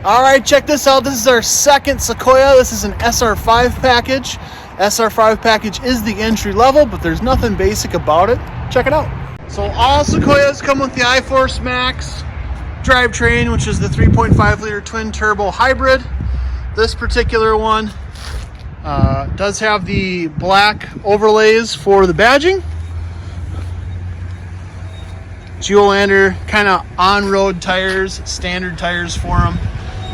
All right, check this out. This is our second Sequoia. This is an SR5 package. SR5 package is the entry level, but there's nothing basic about it. Check it out. So all Sequoias come with the iForce Max drivetrain, which is the 3.5 liter twin turbo hybrid. This particular one does have the black overlays for the badging. Geolander kind of on-road tires, standard tires for them.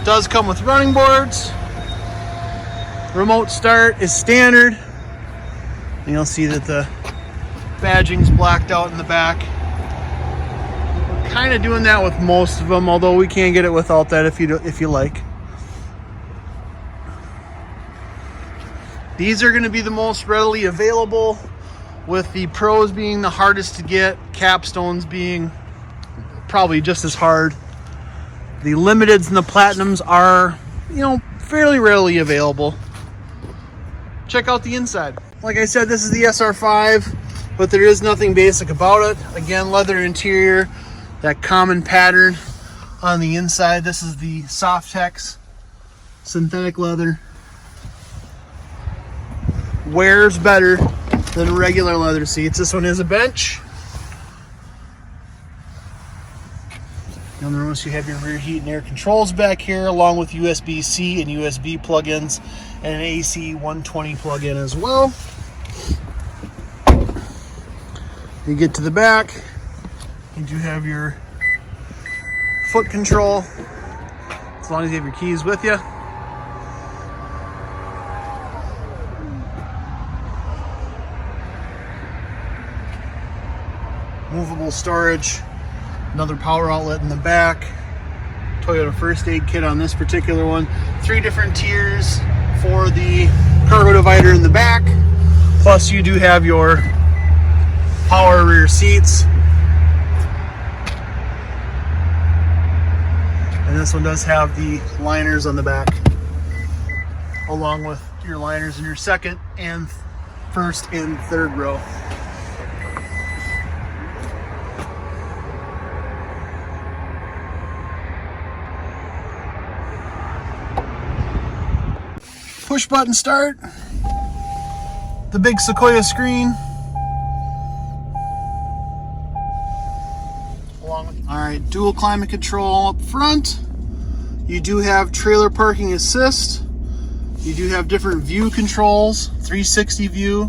Does come with running boards. Remote start is standard. And you'll see that the badging's blacked out in the back. We're kind of doing that with most of them, although we can get it without that if you like. These are going to be the most readily available, with the pros being the hardest to get, capstones being probably just as hard. The limiteds and the platinums are, fairly readily available. Check out the inside. Like I said, this is the SR5, but there is nothing basic about it. Again, leather interior, that common pattern on the inside. This is the Softex synthetic leather. Wears better than regular leather seats. This one is a bench. You'll notice you have your rear heat and air controls back here, along with USB-C and USB plugins, and an AC 120 plug-in as well. You get to the back, you do have your foot control, as long as you have your keys with you. Movable storage, another power outlet in the back, Toyota first aid kit on this particular one, 3 different tiers for the cargo divider in the back, plus you do have your power rear seats, and this one does have the liners on the back, along with your liners in your second and first and third row. Push button start, the big Sequoia screen. Alright, dual climate control up front. You do have trailer parking assist. You do have different view controls, 360 view,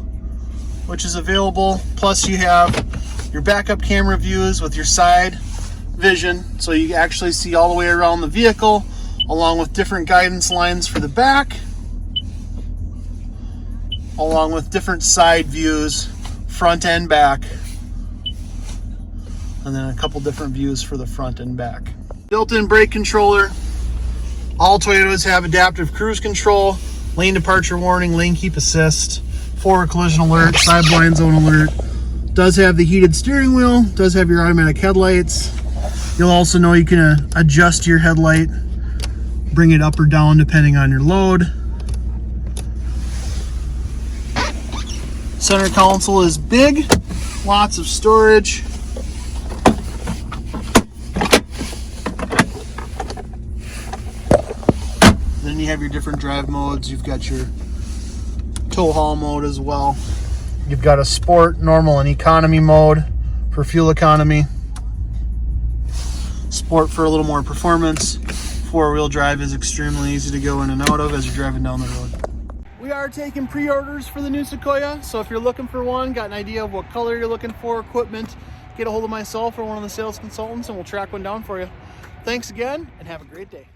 which is available. Plus you have your backup camera views with your side vision, so you actually see all the way around the vehicle, along with different guidance lines for the back, along with different side views, front and back, and then a couple different views for the front and back. Built-in brake controller. All Toyotas have adaptive cruise control, lane departure warning, lane keep assist, forward collision alert, side blind zone alert. Does have the heated steering wheel, does have your automatic headlights. You'll also know you can adjust your headlight, bring it up or down depending on your load. Center console is big, lots of storage. Then you have your different drive modes. You've got your tow haul mode as well. You've got a sport, normal, and economy mode for fuel economy. Sport for a little more performance. 4-wheel drive is extremely easy to go in and out of as you're driving down the road. We are taking pre-orders for the new Sequoia, so if you're looking for one, got an idea of what color you're looking for, equipment, get a hold of myself or one of the sales consultants and we'll track one down for you. Thanks again and have a great day.